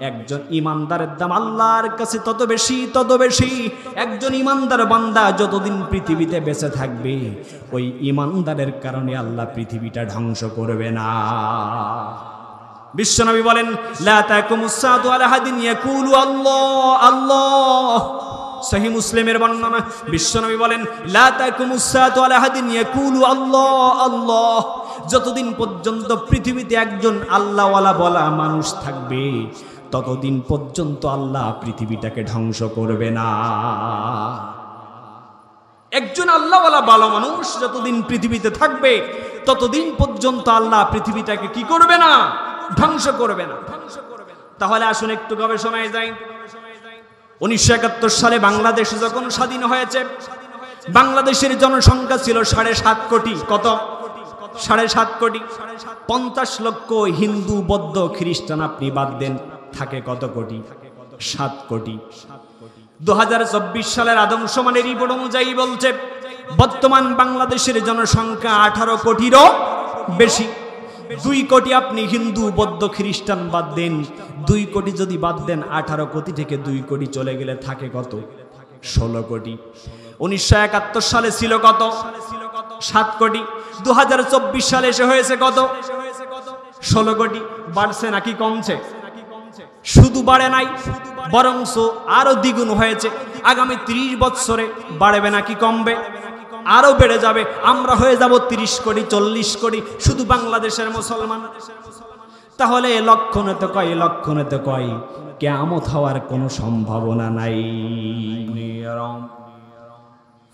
একজন ইমানদারের দাম আল্লাহর কাছে তত বেশি। একজন ইমানদার বান্দা যতদিন পৃথিবীতে বেঁচে থাকবে, ওই ইমানদারের কারণে আল্লাহ পৃথিবীটা ধ্বংস করবে না। বিশ্বনবী বলেন, লা তাকুমুস সাআতু আলা হাদিন ইয়াকুলু আল্লাহ আল্লাহ। সহিহ মুসলিমের বর্ণনা, বিশ্বনবী বলেন, লা তাকুমুস সাআতু আলা হাদিন ইয়াকুলু আল্লাহ আল্লাহ। যতদিন পর্যন্ত পৃথিবীতে একজন আল্লাহওয়ালা বলা মানুষ থাকবে, ততদিন পর্যন্ত আল্লাহ পৃথিবীটাকে ধ্বংস করবে না। একজন আল্লাহওয়ালা ভালো মানুষ যতদিন পৃথিবীতে থাকবে, ততদিন পর্যন্ত আল্লাহ পৃথিবীটাকে কি করবে না? ধ্বংস করবে না। তাহলে আসুন একটু গবেষণায় যাই। 1971 সালে বাংলাদেশ যখন স্বাধীন হয়েছে, বাংলাদেশের জনসংখ্যা ছিল 7.5 কোটি। কত? 7.5 কোটি। 50 লক্ষ হিন্দু, বৌদ্ধ, খ্রিস্টান আপনি বাদ দেন, থাকে কত কোটি? 7 কোটি। 2024 সালের আদমশুমারির রিপোর্ট অনুযায়ী বলছে, বর্তমান বাংলাদেশের জনসংখ্যা 18 কোটিরও বেশি। 2 কোটি আপনি হিন্দু, বৌদ্ধ, খ্রিস্টান বাদ দেন, 2 কোটি যদি বাদ দেন, 18 কোটি থেকে 2 কোটি চলে গেলে থাকে কত? 16 কোটি। 1971 সালে ছিল কত? 7 কোটি। 2024 সালে এসে হয়েছে কত? 16 কোটি। বাড়ছে নাকি কমছে? শুধু বাড়ে নাই, বরংস আরো দ্বিগুণ হয়েছে। আগামী 30 বছরে বাড়বে নাকি কমবে? আরো বেড়ে যাবে। আমরা হয়ে যাব 30 কোটি, 40 কোটি, শুধু বাংলাদেশের মুসলমান। তাহলে লক্ষণে তো কয় কিয়ামত হওয়ার কোনো সম্ভাবনা নাই।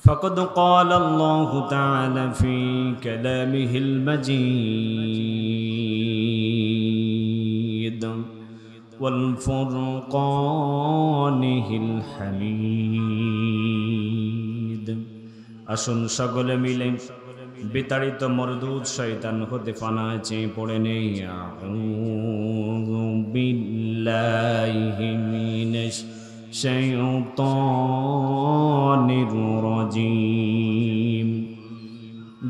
فقد قال الله تعالى في كلامه المجيد والفرقانه الحميد। আসুন সকলে মিলে বিতাড়িত মরদুদ শয়তান হতে পানা চেয়ে পড়ে নেই। আউযু বিল্লাহি মিনাশ শাইতানির রাজীম।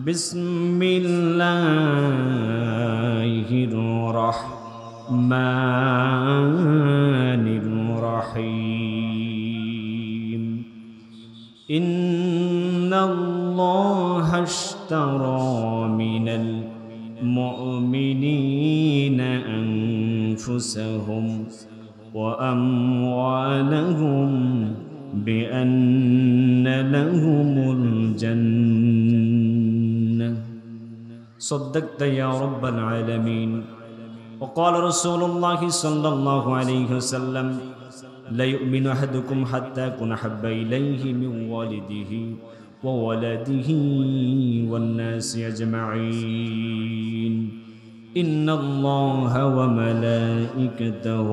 বিসমিল্লাহির রাহমানির রাহিম। ইন্নাল্লাহা আশতারা মিনাল মুমিনিনা আনফুসাহুম ওয়া আমওয়ালাহুম বিআন্না লাহুমুল জান্নাহ। সাদাক্তা ইয়া রাব্বাল আলামিন। وقال رسول الله صلى الله عليه وسلم لا يؤمن أحدكم حتى أكون أحب إليه من والده وولده والناس أجمعين إن الله وملائكته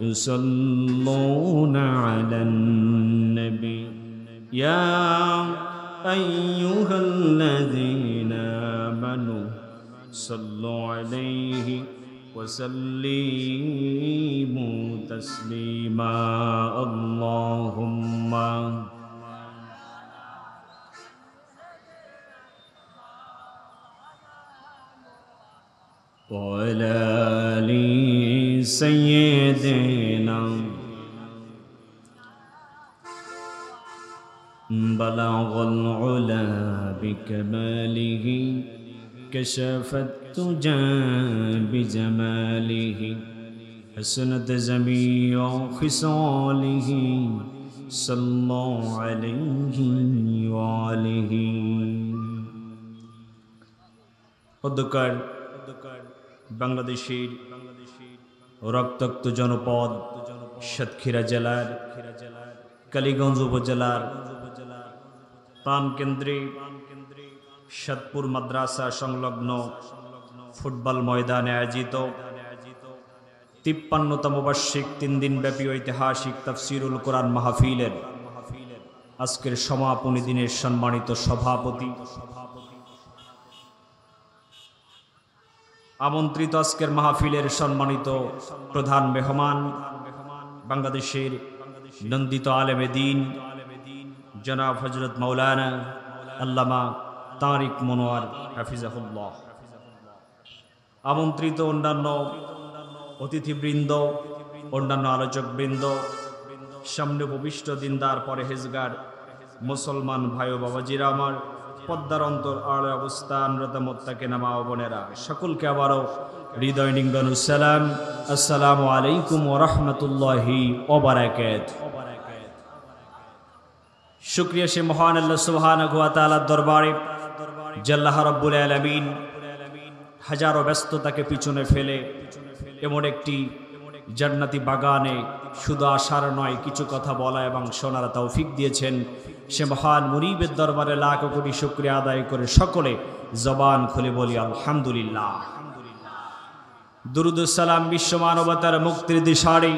يصلون على النبي يا أيها الذين آمنوا صلوا عليه وسلموا تسليما اللهم وعلى آل سيدنا بلغ العلا بكماله كشف التجى بجماله حسنت جميع خصاله صلى عليه وآله অধ্যকার বাংলাদেশের রক্তাক্ত জনপদ সাতক্ষীরা জেলার কালীগঞ্জ উপজেলার প্রাণকেন্দ্রে সাতপুর মাদ্রাসা সংলগ্ন ফুটবল ময়দানে আয়োজিত 53তম বার্ষিক 3 দিনব্যাপী ঐতিহাসিক তাফসিরুল কোরআন মাহফিলের আজকের সমাপনী দিনের সম্মানিত সভাপতি, আমন্ত্রিত আজকের মাহফিলের সম্মানিত প্রধান মেহমান, বাংলাদেশের নন্দিত আলেমে দ্বীন জনাব হযরত মাওলানা আল্লামা তারিক মনোয়ার হাফিজাহুল্লাহ, আমন্ত্রিত অন্যান্য অতিথিবৃন্দ, অন্যান্য আলোচকবৃন্দ, সামনে উপবিষ্ট দিনদার পরহেজগার মুসলমান ভাই ও বাবাজিরা আমার, পদ্মার অন্তর আড়ে অবস্থানরত মুত্তাকিনা মা ও বোনেরা, সকলকে আবারও হৃদয় নিঙ্গন সালাম, আসসালামু আলাইকুম ওয়া রাহমাতুল্লাহি ওয়া বারাকাতুহু। শুকরিয়া সে মহান আল্লাহ সুবহানাহু ওয়া তাআলার দরবারে যে আল্লাহ রাব্বুল আলামিন হাজারো ব্যস্ততাকে পিছনে ফেলে এমন একটি জান্নাতি বাগানে শুধু আসার নয়, কিছু কথা বলা এবং শোনার তৌফিক দিয়েছেন। সে মহান মুনিবের দরবারে লাখ কোটি শুকরিয়া আদায় করে সকলে জবান খুলে বলি আলহামদুলিল্লাহ। দুরুদ ও সালাম বিশ্ব মানবতার মুক্তির দিশারি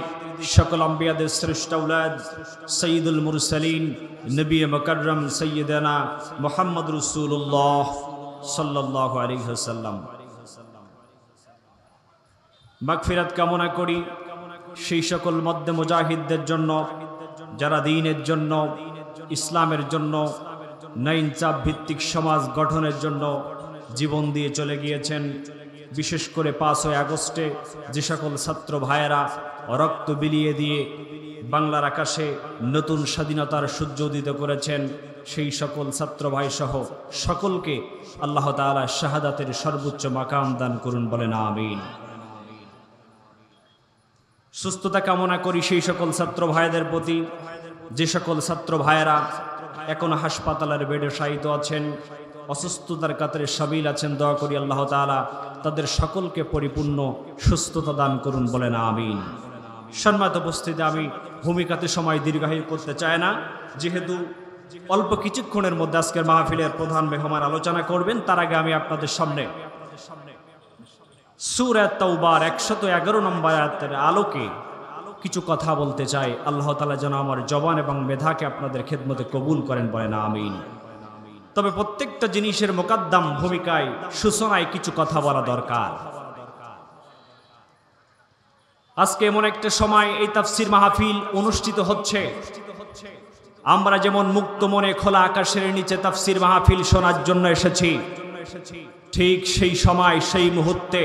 সকল আম্বিয়াদের শ্রেষ্ঠ আওলাদ সৈয়দুল মুরসালিন নবী মুকাররম সৈয়দনা মুহাম্মদ রাসূলুল্লাহ সাল্লাল্লাহু আলাইহি ওয়াসাল্লাম মাগফিরাত কামনা করি সেই সকল মধ্যে মুজাহিদদের জন্য যারা দ্বীনের জন্য, ইসলামের জন্য, নাইনচাপ ভিত্তিক সমাজ গঠনের জন্য জীবন দিয়ে চলে গিয়েছেন। বিশেষ করে 5ই আগস্টে যে সকল ছাত্র ভাইয়েরা রক্ত বিলিয়ে দিয়ে বাংলার আকাশে নতুন স্বাধীনতার সূর্য উদিত করেছেন, সেই সকল ছাত্র ভাই সহ সকলকে আল্লাহ তাআলা শাহাদাতের সর্বোচ্চ মাকাম দান করুন, বলেন আমিন। সুস্থতা কামনা করি সেই সকল ছাত্র ভাইদের প্রতি যে সকল ছাত্র ভাইয়েরা এখনো হাসপাতালের বেডে শায়িত আছেন, অসুস্থতার কাতরে সাবিল আছেন। দোয়া করি আল্লাহ তাআলা তাদের সকলকে পরিপূর্ণ সুস্থতা দান করুন, বলেন আমিন। সম্মানিত উপস্থিতি, আমি ভূমিকাতে সময় দীর্ঘায়িত করতে চাই না, যেহেতু অল্প কিছুক্ষণের মধ্যে আজকের মাহফিলের প্রধান মেহমান আলোচনা করবেন। তার আগে আমি আপনাদের সামনে সূরা তাওবার 111 নম্বর আয়াতের আলোকে কিছু কথা বলতে চাই। আল্লাহ তাআলা যেন আমার জবান এবং মেধাকে আপনাদের খেদমতে কবুল করেন, বলেন আমিন। তবে প্রত্যেকটা জিনিসের মুকদ্দম ভূমিকায় সূচনায় কিছু কথা বলা দরকার। আজকে এমন একটা সময় এই তাফসীর মাহফিল অনুষ্ঠিত হচ্ছে, আমরা যেমন মুক্ত মনে খোলা আকাশের নিচে তাফসীর মাহফিল শোনার জন্য এসেছি, ঠিক সেই সময় সেই মুহূর্তে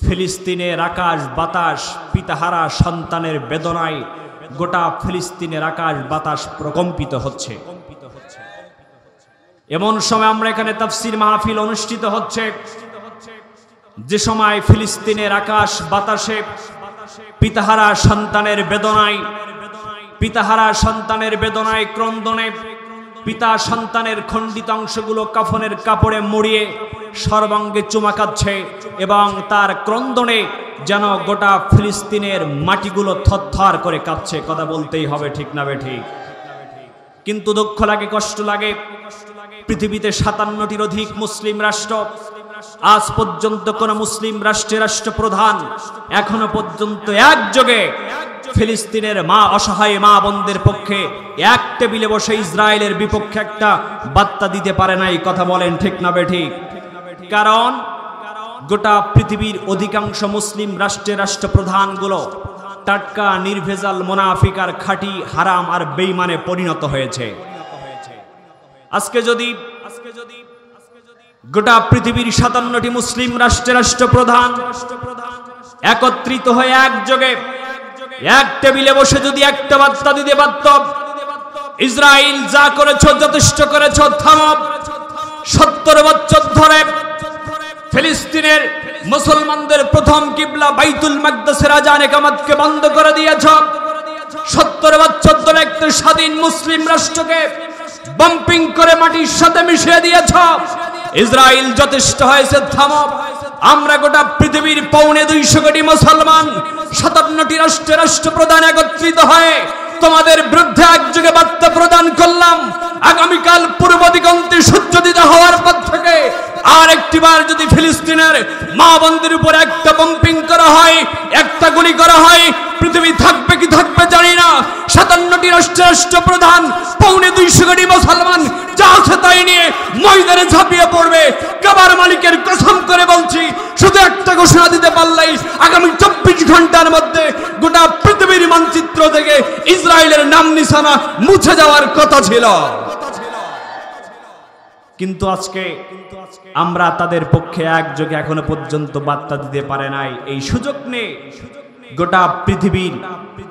ফিলিস্তিনের আকাশ বাতাস পিতাহারা সন্তানের বেদনায় গোটা ফিলিস্তিনের আকাশ বাতাস প্রকম্পিত হচ্ছে। এমন সময় আমরা এখানে তাফসীর মাহফিল অনুষ্ঠিত হচ্ছে, যে সময় ফিলিস্তিনের আকাশ বাতাসে পিতাহারা সন্তানের বেদনায় ক্রন্দনে পিতা সন্তানের খণ্ডিত অংশগুলো কাফনের কাপড়ে মুড়িয়ে সর্বাঙ্গে চুমা খাচ্ছে এবং তার ক্রন্দনে যেন গোটা ফিলিস্তিনের মাটিগুলো থরথর করে কাঁপছে। কথা বলতেই হবে, ঠিক না বেঠিক? কিন্তু দুঃখ লাগে, কষ্ট লাগে, পৃথিবীতে 57টির অধিক মুসলিম রাষ্ট্র, আজ পর্যন্ত কোন মুসলিম রাষ্ট্রের রাষ্ট্রপ্রধান এখনো পর্যন্ত একযোগে ফিলিস্তিনের অসহায় মা বোনদের পক্ষে এক টেবিলে বসে ইসরায়েলের বিপক্ষে একটা বার্তা দিতে পারে নাই। কথা বলেন, ঠিক না বেঠিক? কারণ গোটা পৃথিবীর অধিকাংশ মুসলিম রাষ্ট্রের রাষ্ট্রপ্রধানগুলো টাটকা নির্ভেজাল মুনাফিক আর খাঁটি হারাম আর বেঈমানে পরিণত হয়েছে। আজকে যদি গোটা পৃথিবীর 57টি মুসলিম রাষ্ট্রের রাষ্ট্রপ্রধান একত্রিত হয়ে একযোগে এক টেবিলে বসে যদি একটা বার্তা দিতে পারত, ইসরায়েল যা করেছো যথেষ্ট করেছো, থামো। 70 বছর ধরে ফিলিস্তিনের মুসলমানদের প্রথম কিবলা বাইতুল মাকদাসের আযান ইকামতকে বন্ধ করে দিয়েছ। 70 বছর ধরে একটা স্বাধীন মুসলিম রাষ্ট্রকে বাম্পিং করে মাটির সাথে মিশিয়ে দিয়েছ। ইসরায়েল যথেষ্ট হয়েছে, থামো। আমরা গোটা পৃথিবীর 250 কোটি মুসলমান 57টি রাষ্ট্রের রাষ্ট্রপ্রধান একত্রিত হয়ে তোমাদের বিরুদ্ধে একযোগে বার্তা প্রদান করলাম। আগামীকাল পূর্ব দিগন্তে সূর্যোদিত হওয়ার পর থেকে আর একটিবার যদি ফিলিস্তিনের মা বোনদের উপর একটা বম্পিং করা হয়, একটা গুলি করা হয়, পৃথিবী থাকবে কি থাকবে জানি না। 57টি রাষ্ট্রের রাষ্ট্রপ্রধান 250 কোটি মুসলমান যা আছে তাই নিয়ে ময়দানে ঝাঁপিয়ে পড়বে। কাবার মালিকের কসম করে বলছি, শুধু একটা ঘোষণা দিতে পারলেই আগামী 24 ঘন্টার মধ্যে গোটা পৃথিবীর মানচিত্র থেকে ইসরায়েলের নাম নিশানা মুছে যাওয়ার কথা ছিল। কিন্তু আজকে আমরা তাদের পক্ষে একযোগে এখনো পর্যন্ত বার্তা দিতে পারে নাই। এই সুযোগ নেই গোটা পৃথিবীর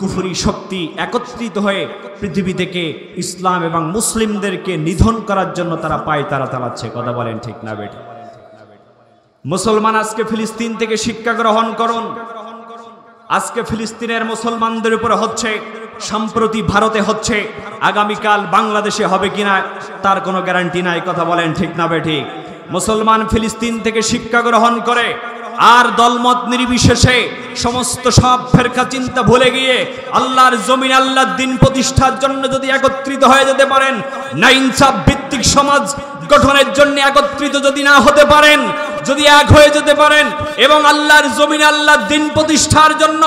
কুফরি শক্তি একত্রিত হয়ে পৃথিবী থেকে ইসলাম এবং মুসলিমদেরকে নিধন করার জন্য তারা পায়তারা চালাচ্ছে। কথা বলেন ঠিক না বেঠিক? মুসলমান আজকে ফিলিস্তিন থেকে শিক্ষা গ্রহণ করুন। আজকে ফিলিস্তিনের মুসলমানদের উপরে হচ্ছে, সম্প্রতি ভারতে হচ্ছে, আগামীকাল বাংলাদেশে হবে কিনা তার কোনো গ্যারান্টি নাই। কথা বলেন ঠিক না বেঠিক? মুসলমান ফিলিস্তিন থেকে শিক্ষা গ্রহণ করে আর দলমত নির্বিশেষে সমস্ত সব ফেরকা চিন্তা ভুলে গিয়ে আল্লাহর জমিন আল্লাহর দিন প্রতিষ্ঠার জন্য যদি একত্রিত হয়ে যেতে পারেন, না ইনসাফ ভিত্তিক সমাজ গঠনের জন্য একত্রিত যদি না হতে পারেন, যদি এক হয়ে যেতে পারেন এবং আল্লাহর জমিন আল্লাহর দিন প্রতিষ্ঠার জন্য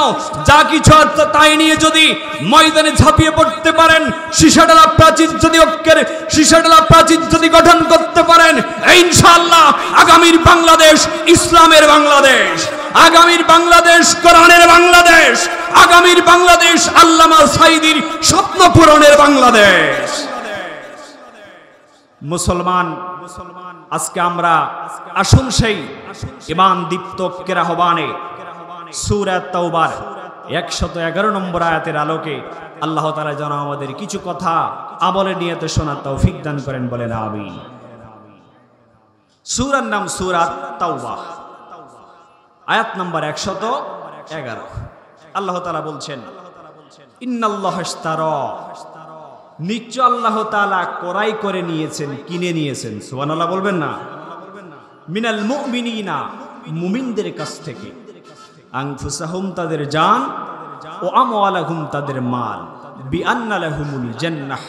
যা কিছু আছে তাই নিয়ে যদি ময়দানে ঝাঁপিয়ে পড়তে পারেন, সীসাডালা প্রাচীর যদি ঐক্যের সীসাডালা প্রাচীর যদি গঠন করতে পারেন, ইনশাআল্লাহ আগামীর বাংলাদেশ ইসলামের বাংলাদেশ, আগামীর বাংলাদেশ কোরআনের বাংলাদেশ, আগামীর বাংলাদেশ আল্লামা সাঈদীর স্বপ্ন পূরণের বাংলাদেশ। মুসলমান আজকে আমরা আসুন সেই ঈমান দীপ্ত আহ্বানে সূরা তাওবার 111 নম্বর আয়াতের আলোকে আল্লাহ তাআলা যেন আমাদের কিছু কথা আমলে নিয়তে শোনার তৌফিক দান করেন, বলেন আমিন। সূরার নাম সূরা তাওবা, আয়াত নম্বর 111। আল্লাহ তাআলা বলছেন, ইন্নাল্লাহা ইশতারা, নিশ্চয় আল্লাহ তাআলা ক্রয় করে নিয়েছেন, কিনে নিয়েছেন। সুবহানাল্লাহ বলবেন না? মিনাল মুমিনিনা, মুমিনদের কাছ থেকে, আনফুসাহুম তাদের জান, ও আমওয়ালাহুম তাদের মাল, বিআন্না লাহুমুল জান্নাহ,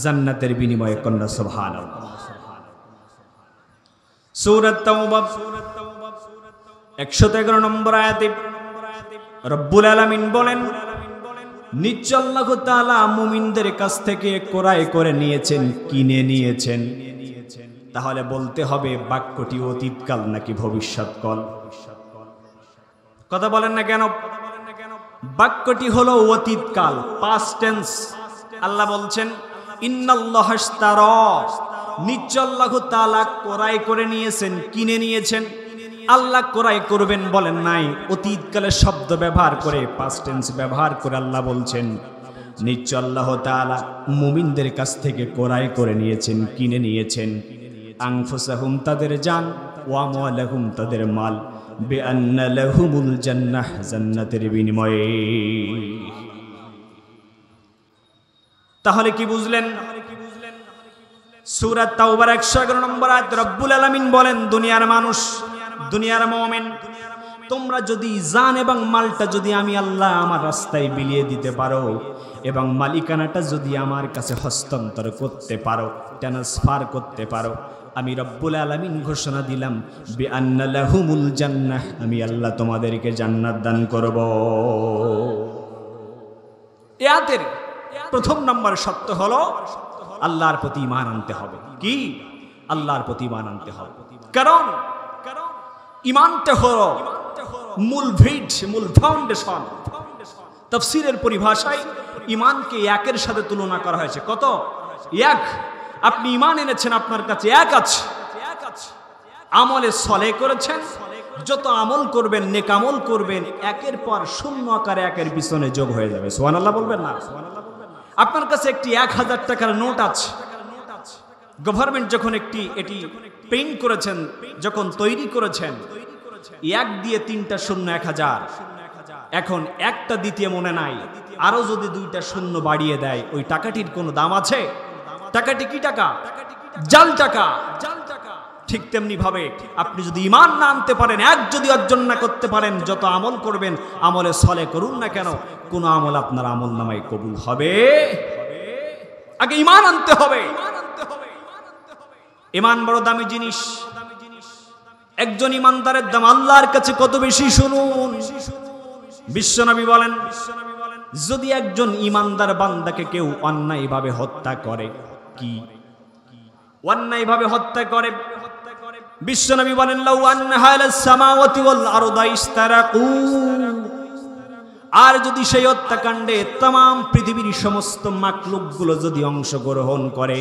জান্নাতের বিনিময়ে। কন্যা সুবহানাল্লাহ। সূরা তাওবা 111 নম্বর আয়াতে রব্বুল আলামিন বলেন, নিশ্চয় আল্লাহ তাআলা মুমিনদের কাছ থেকে ক্রয় করে নিয়েছেন, কিনে নিয়েছেন। তাহলে বলতে হবে বাক্যটি অতীতকাল নাকি ভবিষ্যৎকাল? কথা বলেন না কেন? বাক্যটি হলো অতীতকাল, পাস্ট টেন্স। আল্লাহ বলছেন ইন্নাল্লাহা ইশতারা, নিশ্চয় আল্লাহ তাআলা ক্রয় করে নিয়েছেন, কিনে নিয়েছেন। আল্লাহ ক্রয় করবেন বলেন নাই, অতীতকালের শব্দ ব্যবহার করে পাস্ট টেন্স ব্যবহার করে আল্লাহ বলছেন নিশ্চয় আল্লাহ তাআলা মুমিনদের কাছ থেকে ক্রয় করে নিয়েছেন, কিনে নিয়েছেন। আনফুসাহুম তাদের জান, ওয়া আমওয়ালাহুম তাদের মাল, বিআন্না লাহুমুল জান্নাহ, জান্নাতের বিনিময়ে। তাহলে কি বুঝলেন? সূরা তাওবার 111 নম্বর আয়াত রব্বুল আলামিন বলেন, দুনিয়ার মানুষ, দুনিয়ার মুমিন, তোমরা যদি জান এবং মালটা যদি আমি আল্লাহ আমার রাস্তায় বিলিয়ে দিতে পারো এবং মালিকানাটা যদি আমার কাছে হস্তান্তর করতে পারো, ট্রান্সফার করতে পারো, আমি রব্বুল আলামিন ঘোষণা দিলাম বিআন্না লাহুমুল জান্নাহ, আমি আল্লাহ তোমাদেরকে জান্নাত দান করব। এই আয়াতের প্রথম নম্বর সত্য হলো আল্লাহর প্রতি ঈমান আনতে হবে। কি? আল্লাহর প্রতি ঈমান আনতে হবে। কারণ ঈমানটা হলো মূল ভিট, মূল ফাউন্ডেশন। তাফসীরের পরিভাষায় ঈমানকে একের সাথে তুলনা করা হয়েছে। কত? এক। আপনি ঈমান এনেছেন, আপনার কাছে এক আছে, আমলে সলে করেছেন, যত আমল করবেন, নেক আমল করবেন, একের পর শূন্য আকারে একের পিছনে যোগ হয়ে যাবে। সুবহানাল্লাহ বলবেন না? আপনার কাছে একটি 1000 টাকার নোট আছে, গভর্নমেন্ট যখন এটি পেইন্ট করেছেন, যখন তৈরি করেছেন, এক দিয়ে 3টা শূন্য 1000, এখন একটা দ্বিতীয় মনে নাই, আরো যদি 2টা শূন্য বাড়িয়ে দেয়, ওই টাকাটির কোনো দাম আছে? টাকাটি কি টাকা? জাল টাকা। ঠিক তেমনি ভাবে আপনি যদি ঈমান না আনতে পারেন, এক যদি অর্জন না করতে পারেন, যত আমল করবেন, আমলে সলে করুন না কেন, কোন আমল আপনার আমল নামায় কবুল হবে? আগে ঈমান আনতে হবে। ঈমান বড় দামি জিনিস। একজন ঈমানদারের দাম আল্লাহর কাছে কত বেশি শুনুন। বিশ্বনবী বলেন, যদি একজন ঈমানদার বান্দাকে কেউ অন্যায়ভাবে হত্যা করে, কি অন্যায়ভাবে হত্যা করে, বিশ্বনবী বলেন লাউ আন্না হালাস সামাওয়াতি ওয়াল আরদা ইস্তারাকু, আর যদি সেই হত্যাকাণ্ডে तमाम পৃথিবীর সমস্ত মাখলুকগুলো যদি অংশগ্রহণ করে,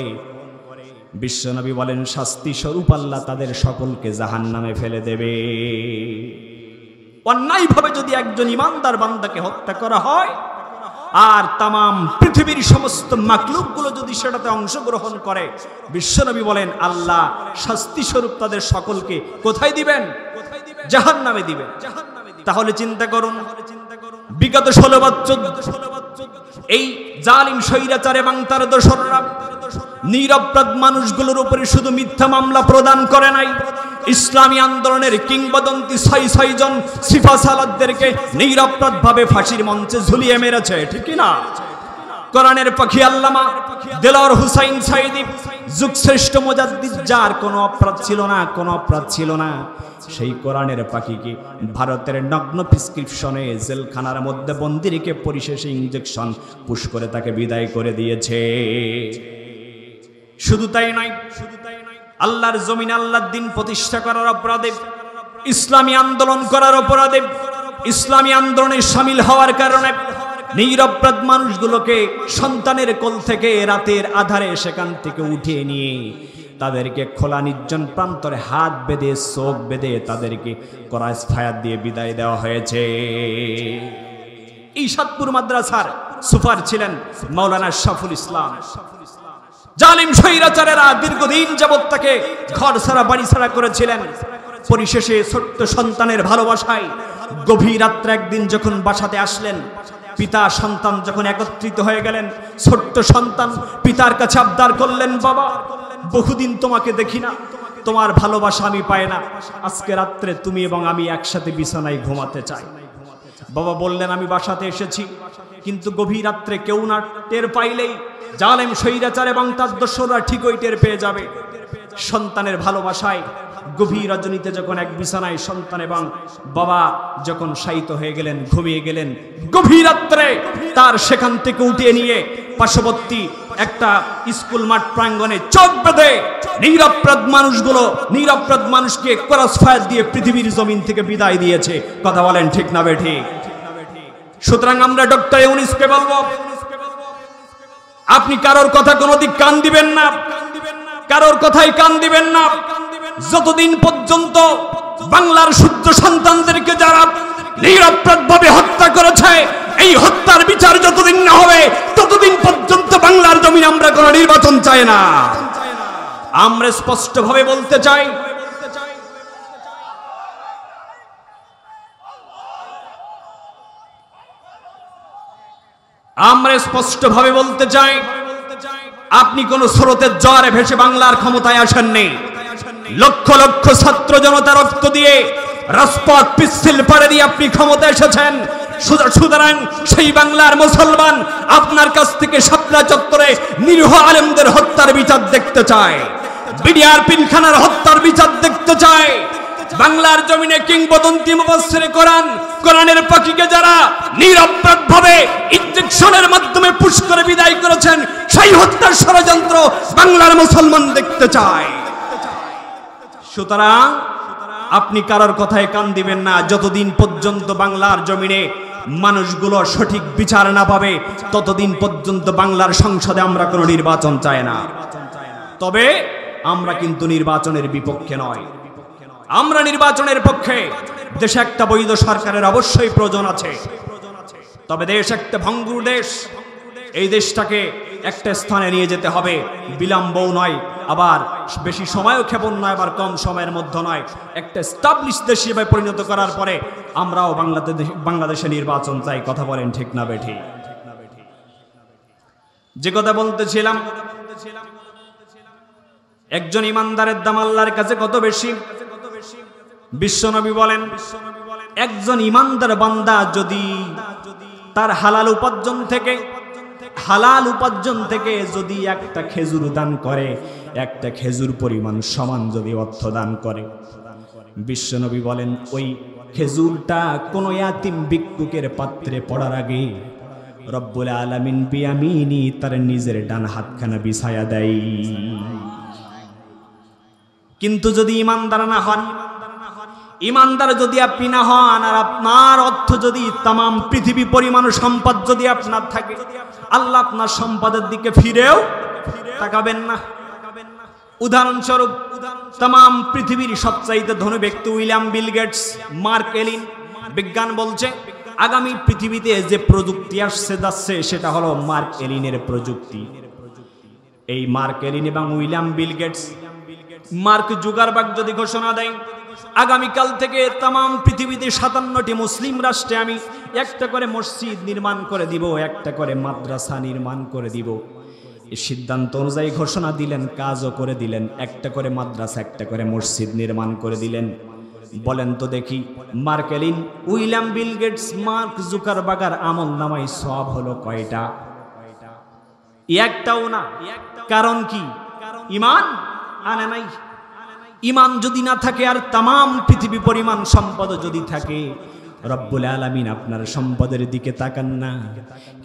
বিশ্বনবী বলেন শাস্তি স্বরূপ আল্লাহ তাদের সকলকে জাহান্নামে ফেলে দেবে। অন্যায়ভাবে যদি একজন ইমানদার বান্দাকে হত্যা করা হয় আর তামাম পৃথিবীর সমস্ত মাখলুকগুলো যদি সেটাতে অংশগ্রহণ করে, বিশ্বনবী বলেন আল্লাহ শাস্তি স্বরূপ তাদের সকলকে কোথায় দিবেন? জাহান্নামে দিবেন। তাহলে চিন্তা করুন, বিগত 16 বছর এই জালিম স্বৈরাচার এবং তার দোসররা নিরপরাধ মানুষগুলোর উপরে শুধু মিথ্যা মামলা প্রদান করে নাই, ইসলামী আন্দোলনের কিংবদন্তি 6 জন সিফাসালাতদেরকে নিরপরাধ ভাবে ফাঁসির মঞ্চে ঝুলিয়ে মেরেছে, ঠিক না? কোরআনের পাখি আল্লামা দেলোয়ার হুসাইন সাইদি, যুগশ্রেষ্ঠ মুজাদ্দিদ, যার কোনো অপরাধ ছিল না, সেই কোরআনের পাখিকে ভারতের নগ্ন প্রেসক্রিপশনে জেলখানার মধ্যে বন্দি রেখে পরিশেষে ইনজেকশন পুশ করে তাকে বিদায় করে দিয়েছে। শুধু তাই নয়, আল্লাহর জমিনে আল্লাহর দ্বীন প্রতিষ্ঠা করার অপরাধে, ইসলামী আন্দোলন করার অপরাধে, ইসলামী আন্দোলনে শামিল হওয়ার কারণে নিরপরাধ মানুষগুলোকে সন্তানের কোল থেকে রাতের আধারে সেখান থেকে উঠিয়ে নিয়ে তাদেরকে খোলা নির্জন প্রান্তরে হাত বেঁধে চোখ বেঁধে তাদেরকে ক্রস ফায়ার দিয়ে বিদায় দেওয়া হয়েছে। এই সাতপুর মাদ্রাসার সুপার ছিলেন মাওলানা শফুল ইসলাম। জালিম স্বৈরাচারেরা দীর্ঘদিন যাবৎ তাকে ঘর ছাড়া বাড়ি ছাড়া করেছিলেন। পরিশেষে ছোট্ট সন্তানের ভালোবাসায় গভীর রাত্রে একদিন যখন বাসাতে আসলেন, পিতা সন্তান যখন একত্রিত হয়ে গেলেন, ছোট্ট সন্তান পিতার কাছে আবদার করলেন, বাবা বহুদিন তোমাকে দেখি না, তোমার ভালোবাসা আমি পাই না, আজকে রাত্রে তুমি এবং আমি একসাথে বিছানায় ঘুমাতে চাই। বাবা বললেন, আমি বাসাতে এসেছি, কিন্তু গভীর রাত্রে কেউ না টের পাইলেই জালেম স্বৈরাচার এবং তার দোসররা ঠিকই টের পেয়ে যাবে। সন্তানের ভালোবাসায় গভীর রজনীতে যখন এক বিছানায় সন্তান এবং বাবা যখন শায়িত হয়ে গেলেন, ঘুমিয়ে গেলেন, গভীর রাত্রে তার সেখান থেকে উঠিয়ে নিয়ে পার্শ্ববর্তী একটা স্কুল মাঠ প্রাঙ্গণে চোখ বেঁধে নিরপরাধ মানুষকে ক্রস ফায়ার দিয়ে পৃথিবীর জমিন থেকে বিদায় দিয়েছে। কথা বলেন ঠিক না বেঠিক? সুতরাং আমরা ডক্টর ইউনূসকে বলবো, আপনি কারোর কথা কোনোদিন কান দিবেন না, কারোর কথাই কান দিবেন না। যতদিন পর্যন্ত বাংলার শুদ্ধ সন্তানদেরকে যারা নিরপরাধভাবে হত্যা করেছে, এই হত্যার বিচার যতদিন না হবে ততদিন পর্যন্ত বাংলার জমিনে আমরা কোনো নির্বাচন চাই না। আমরা স্পষ্টভাবে বলতে চাই, আপনি কোন স্রোতের জোয়ারে ভেসে বাংলার ক্ষমতায় আসেননি। লক্ষ লক্ষ ছাত্র জনতা রক্ত দিয়ে রাজপথ পিচ্ছিল পাড়ে দিয়ে আপনি ক্ষমতায় এসেছেন। সুতরাং সেই বাংলার মুসলমান আপনার কাছ থেকে শাপলা চত্বরে নিরীহ আলেমদের হত্যার বিচার দেখতে চায়, বিডিআর পিলখানার হত্যার বিচার দেখতে চায়। বাংলার জমিনে কিংবদন্তি মুফাসসিরে কোরআনের পাখিকে যারা নিরপরাধভাবে ইনজেকশনের মাধ্যমে পুশ করে বিদায় করেছেন, সেই হত্যার ষড়যন্ত্র বাংলার মুসলমান দেখতে চায়। সুতরাং আপনি কারোর কথায় কান দিবেন না। যতদিন পর্যন্ত বাংলার জমিনে মানুষগুলো সঠিক বিচার না পাবে, ততদিন পর্যন্ত বাংলার সংসদে আমরা কোনো নির্বাচন চাই না। তবে আমরা কিন্তু নির্বাচনের বিপক্ষে নয়, আমরা নির্বাচনের পক্ষে। দেশে একটা বৈধ সরকারের অবশ্যই প্রয়োজন আছে, তবে দেশ একটা ভঙ্গুর দেশ। এই দেশটাকে একটা স্থানে নিয়ে যেতে হবে, বিলম্বও নয়, আবার বেশি সময়ও ক্ষেপণ নয়, আবার কম সময়ের মধ্যে নয়। একটা এস্টাবলিশ দেশ হিসেবে পরিণত করার পরে আমরাও বাংলাদেশে নির্বাচন চাই। কথা বলেন ঠিক না বেঠিক? যে কথা বলতেছিলাম, একজন ইমানদারের দাম আল্লাহর কাছে কত বেশি। বিশ্বনবী বলেন, একজন ইমানদার বান্দা যদি তার হালাল উপার্জন থেকে যদি একটা খেজুর দান করে, একটা খেজুর পরিমাণ সমান যদি অর্থ দান করে, বিশ্বনবী বলেন ওই খেজুরটা কোন ইয়াতিম ভিক্ষুকের পাত্রে পড়ার আগে রব্বুল আলামিন বিয়ামিনি তার নিজের ডান হাতখানা বিছায়া দেয়। কিন্তু যদি ইমানদার না হন, ইমানদার যদি আপনি না হন, আর আপনার অর্থ যদি তামাম পৃথিবী পরিমাণ সম্পদ যদি আপনার থাকে, আল্লাহ আপনার সম্পদের দিকে ফিরেও তাকাবেন না। উদাহরণস্বরূপ তামাম পৃথিবীর সবচাইতে ধনী ব্যক্তি উইলিয়াম বিল গেটস, মার্ক এলিন, বিজ্ঞান বলছে আগামী পৃথিবীতে যে প্রযুক্তি আসছে যাচ্ছে সেটা হলো মার্ক এলিনের প্রযুক্তি। এই মার্ক এলিন এবং William Bill Gates, Mark Zuckerberg যদি ঘোষণা দেয় আগামীকাল থেকে তাম পৃথিবীতে 57টি মুসলিম রাষ্ট্রে আমি একটা করে মসজিদ নির্মাণ করে দিব, একটা করে মাদ্রাসা নির্মাণ করে দিব, এই সিদ্ধান্ত অনুযায়ী ঘোষণা দিলেন, কাজও করে দিলেন, একটা করে মাদ্রাসা একটা করে মসজিদ নির্মাণ করে দিলেন। বলেন তো দেখি Mark Allen, William Bill Gates, Mark জুকারবার্গের আমল নামায় সওয়াব হলো কয়টা? একটাও না। কারণ কি? ঈমান আনে নাই। ঈমান যদি না থাকে আর তাম পৃথিবী পরিমাণ সম্পদ যদি থাকে, রব্বুল আলামিন আপনার সম্পদের দিকে তাকান না।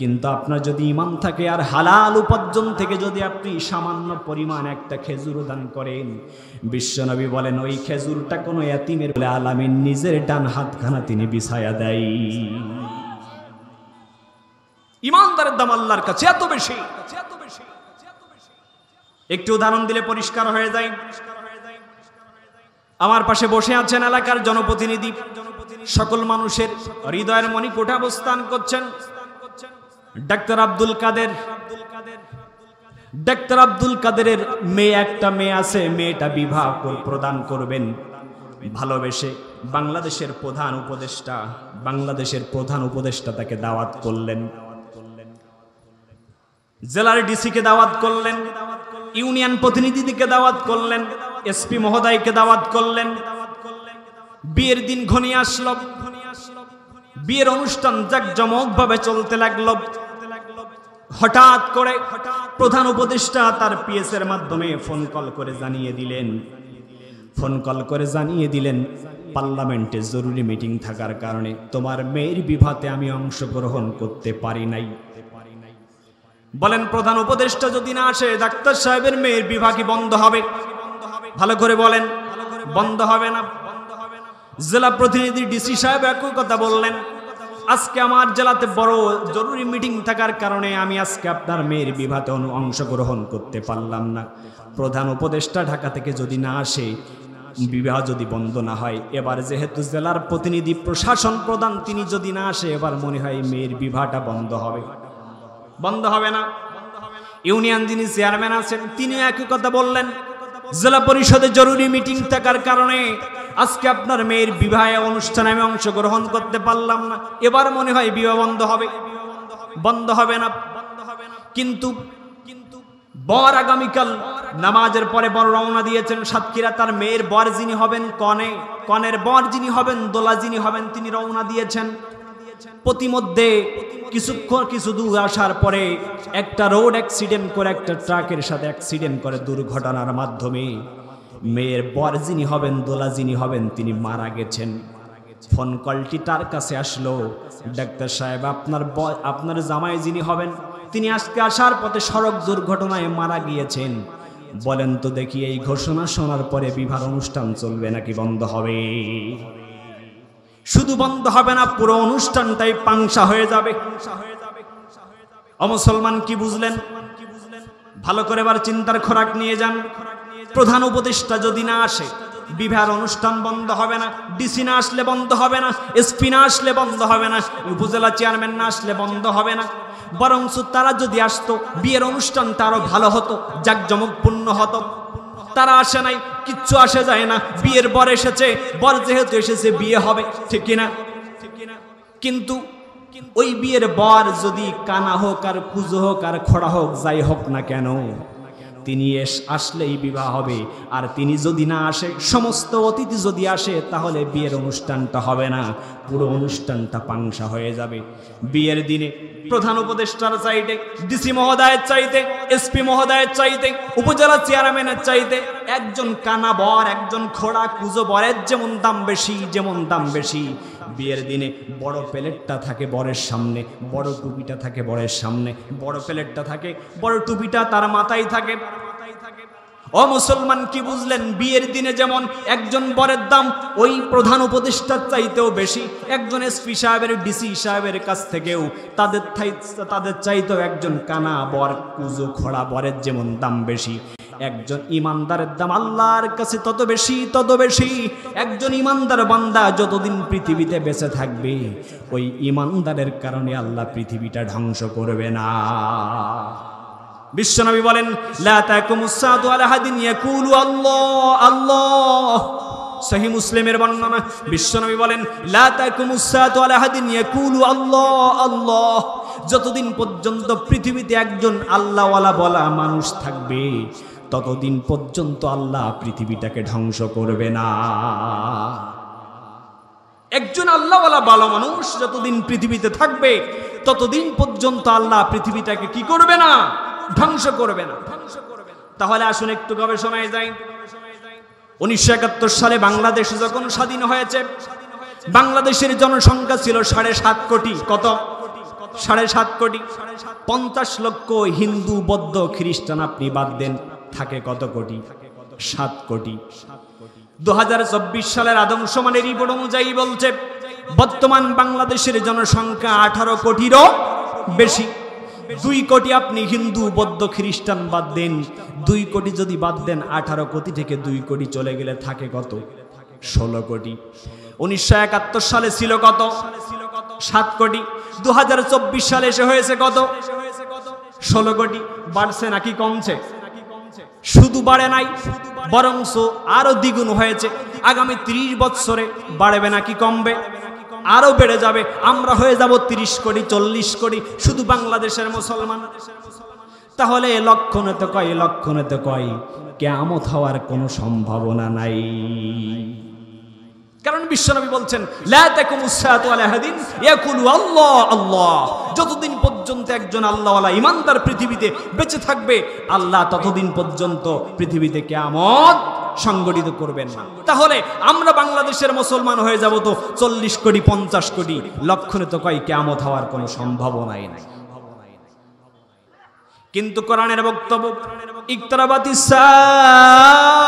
কিন্তু আপনার যদি ঈমান থাকে আর হালাল উপার্জন থেকে যদি আপনি সামান্য পরিমাণ একটা খেজুর দান করেন, বিশ্বনবী বলেন ওই খেজুরটা কোনো ইয়াতীমের বলে আলামিন নিজের ডান হাতখানা তিনি বিছায়া দেয়। ঈমানদারের দাম আল্লাহর কাছে এত বেশি। একটু উদাহরণ দিলে পরিষ্কার হয়ে যায়। আমার পাশে বসে আছেন এলাকার জনপ্রতিনিধি, সকল মানুষের হৃদয়ের মণিকোঠে অবস্থান করছেন ডাক্তার আব্দুল কাদের। ডাক্তার আব্দুল কাদেরের মেয়ে, একটা মেয়ে আছে, মেয়েটা বিবাহ প্রদান করবেন ভালোবেসে। বাংলাদেশের প্রধান উপদেষ্টা তাকে দাওয়াত করলেন, জেলার ডিসিকে দাওয়াত করলেন, ইউনিয়ন প্রতিনিধিকে দাওয়াত করলেন, এসপি মহোদয়কে দাওয়াত করলেন। বিয়ের দিন ঘনিয়ে আসলো, বিয়ের অনুষ্ঠান জাঁকজমকভাবে চলতে লাগলো। হঠাৎ করে প্রধান উপদেষ্টা তার পিএস এর মাধ্যমে ফোন কল করে জানিয়ে দিলেন পার্লামেন্টে জরুরি মিটিং থাকার কারণে তোমার মেয়ের বিবাহে আমি অংশগ্রহণ করতে পারি নাই। বলেন প্রধান উপদেষ্টা যদি না আসে ডাক্তার সাহেবের মেয়ের বিবাহ কি বন্ধ হবে? ভালো করে বলেন, বন্ধ হবে না। জেলা প্রতিনিধি ডিসি সাহেব একই কথা বললেন, আজকে আমার জেলাতে বড় জরুরি মিটিং থাকার কারণে আমি আজকে আপনার মেয়ের বিবাহে অংশগ্রহণ করতে পারলাম না। প্রধান উপদেষ্টা ঢাকা থেকে যদি না আসে, বিবাহ যদি বন্ধ না হয়, এবার যেহেতু জেলার প্রতিনিধি প্রশাসন প্রধান তিনি যদি না আসে, এবার মনে হয় মেয়ের বিবাহটা বন্ধ হবে। বন্ধ হবে না। ইউনিয়ন যিনি চেয়ারম্যান আছেন তিনি একই কথা বললেন, জেলা পরিষদে জরুরি মিটিং থাকার কারণে আজকে আপনার মেয়ের বিবাহে অনুষ্ঠানে আমি অংশগ্রহণ করতে পারলাম না, এবার মনে হয় বিবাহ বন্ধ হবে। বন্ধ হবে না। কিন্তু বর আগামীকাল নামাজের পরে বর রওনা দিয়েছেন সাতক্ষীরা। তার মেয়ের বর যিনি হবেন কনের বর যিনি হবেন, দোলা যিনি হবেন, তিনি রওনা দিয়েছেন। প্রতিমধ্যে কিছু দূর আসার পরে একটা রোড অ্যাক্সিডেন্ট করে, একটা ট্রাকের সাথে অ্যাক্সিডেন্ট করে দুর্ঘটনার মাধ্যমে মেয়ের বর যিনি হবেন, দোলা যিনি হবেন, তিনি মারা গেছেন। ফোন কলটি তার কাছে আসলো, ডাক্তার সাহেব আপনার জামাই যিনি হবেন তিনি আজকে আসার পথে সড়ক দুর্ঘটনায় মারা গিয়েছেন। বলেন তো দেখি এই ঘোষণা শোনার পরে বিবাহ অনুষ্ঠান চলবে নাকি বন্ধ হবে? শুধু বন্ধ হবে না, পুরো অনুষ্ঠানটাই পাংশা হয়ে যাবে। মুসলমান কি বুঝলেন? ভালো করে এবার চিন্তার খোরাক নিয়ে যান। প্রধান উপদেষ্টা যদি না আসে বিবাহের অনুষ্ঠান বন্ধ হবে না, ডিসি না আসলে বন্ধ হবে না, এসপি না আসলে বন্ধ হবে না, উপজেলা চেয়ারম্যান না আসলে বন্ধ হবে না। বরঞ্চ তারা যদি আসতো বিয়ের অনুষ্ঠানটা আরো ভালো হতো, জাঁকজমকপূর্ণ হতো। তারা আসে নাই, কিচ্ছু আসে যায় না। বিয়ের বর এসেছে, বর যেহেতু এসেছে বিয়ে হবে, ঠিক কিনা? কিন্তু ওই বিয়ের বর যদি কানা হোক আর কুজো হোক আর খোড়া হোক, যাই হোক না কেন, তিনি আসলেই বিবাহ হবে। আর তিনি যদি না আসে, সমস্ত অতিথি যদি আসে, তাহলে বিয়ের অনুষ্ঠানটা হবে না, পুরো অনুষ্ঠানটা পাংশা হয়ে যাবে। বিয়ের দিনে প্রধান উপদেষ্টার চাইতে, ডিসি মহোদয়ের চাইতে, এসপি মহোদয়ের চাইতে, উপজেলা চেয়ারম্যানের চাইতে একজন কানা বর, একজন খোড়া কুজো বরের যেমন দাম বেশি, বিয়ের দিনে বড় প্লেটটা থাকে বরের সামনে, বড় টুপিটা থাকে বরের সামনে, বড় প্লেটটা থাকে, বড় টুপিটা তার মাথায় থাকে। ও মুসলমান কি বুঝলেন? বিয়ের দিনে যেমন একজন বরের দাম ওই প্রধান উপদেষ্টার চাইতেও বেশি, একজন এসপি সাহেবের, ডিসি সাহেবের কাছ থেকেও তাদের চাইতেও একজন কানা বর কুজো খোড়া বরের যেমন দাম বেশি, একজন ইমানদারের দাম আল্লাহর কাছে তত বেশি। একজন ইমানদার বান্দা যতদিন পৃথিবীতে বেঁচে থাকবে, ওই ইমানদারের কারণে আল্লাহ পৃথিবীটা ধ্বংস করবে না। বিশ্বনবী বলেন, লা তাকুমুস সাআতু আলা হাদিন ইয়াকুলু আল্লাহ আল্লাহ। সহিহ মুসলিমের বর্ণনা, বিশ্বনবী বলেন, লা তাকুমুস সাআতু আলা হাদিন ইয়াকুলু আল্লাহ আল্লাহ। যতদিন পর্যন্ত পৃথিবীতে একজন আল্লাহওয়ালা বলা মানুষ থাকবে, ততদিন পর্যন্ত আল্লাহ পৃথিবীটাকে ধ্বংস করবে না। একজন আল্লাহওয়ালা ভালো মানুষ যতদিন পৃথিবীতে থাকবে, ততদিন পর্যন্ত আল্লাহ পৃথিবীটাকে কি করবে না? ধ্বংস করবে না। তাহলে আসুন একটু গবেষণায় যাই। 1971 সালে বাংলাদেশ যখন স্বাধীন হয়েছে, বাংলাদেশের জনসংখ্যা ছিল 7.5 কোটি। কত? 7.5 কোটি। 50 লক্ষ হিন্দু, বৌদ্ধ, খ্রিস্টান আপনি বাদ দেন, থাকে কত কোটি? 7 কোটি। 2024 সালের আদমশুমারির রিপোর্ট অনুযায়ী বলছে, বর্তমান বাংলাদেশের জনসংখ্যা 18 কোটিরও বেশি। 2 কোটি আপনি হিন্দু, বৌদ্ধ, খ্রিস্টান বাদ দেন, 2 কোটি যদি বাদ দেন, 18 কোটি থেকে 2 কোটি চলে গেলে থাকে কত? 16 কোটি। 1971 সালে ছিল কত? 7 কোটি। 2024 সালে এসে হয়েছে কত? 16 কোটি। বাড়ছে নাকি কমছে? শুধু বাড়ে নাই, বরংস আরো দ্বিগুণ হয়েছে। আগামী 30 বছরে বাড়বে নাকি কমবে? আরো বেড়ে যাবে। আমরা হয়ে যাব 30 কোটি, 40 কোটি, শুধু বাংলাদেশের মুসলমান। তাহলে লক্ষণে তো কয় কিয়ামত হওয়ার কোনো সম্ভাবনা নাই। কারণ বিশ্বনবী বলছেন, লা তাকুমুস সাআতু আলা হাদিন ইয়াকুলু আল্লাহ আল্লাহ। যতদিন পর্যন্ত একজন আল্লাহওয়ালা ইমানদার পৃথিবীতে বেঁচে থাকবে, আল্লাহ ততদিন পর্যন্ত পৃথিবীতে কিয়ামত সংগঠিত করবেন না। তাহলে আমরা বাংলাদেশের মুসলমান হয়ে যাব তো 40 কোটি, 50 কোটি। লক্ষণে তো কয় কিয়ামত হওয়ার কোনো সম্ভাবনাই নাই। কিন্তু কোরআনের বক্তব্য, ইকতারাবাতিস সাআত,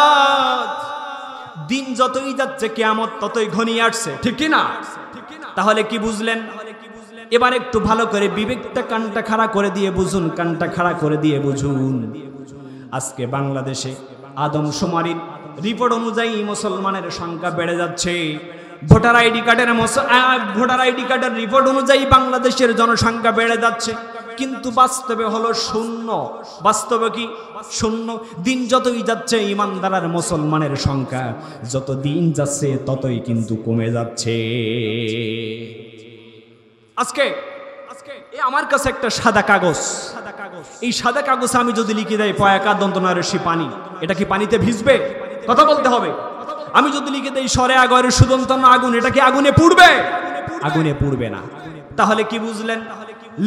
দিন যতই যাচ্ছে কিয়ামত ততই ঘনিয়ে আসছে, ঠিক কি না? তাহলে কি বুঝলেন? এবার একটু ভালো করে বিবেকটা কানটা খাড়া করে দিয়ে বুঝুন, কানটা খাড়া করে দিয়ে বুঝুন। আজকে বাংলাদেশে আদমশুমারির রিপোর্ট অনুযায়ী মুসলমানের সংখ্যা বেড়ে যাচ্ছে। ভোটার আইডি কার্ডের রিপোর্ট অনুযায়ী বাংলাদেশের জনসংখ্যা বেড়ে যাচ্ছে, কিন্তু বাস্তবে হলো শূন্য। বাস্তবে কি? শূন্য। দিন যতই যাচ্ছে ইমানদার আর মুসলমানের সংখ্যা যত দিন যাচ্ছে ততই কিন্তু কমে যাচ্ছে। আজকে আমার কাছে একটা সাদা কাগজ, এই সাদা কাগজ আমি যদি লিখে দেয় পয়াকা দন্তনারসি পানি, এটা কি পানিতে ভিজবে? কথা বলতে হবে। আমি যদি লিখে দেই সরে আগর সুদন্তন আগুন, এটা কি আগুনে পুড়বে? আগুনে পুড়বে না। তাহলে কি বুঝলেন?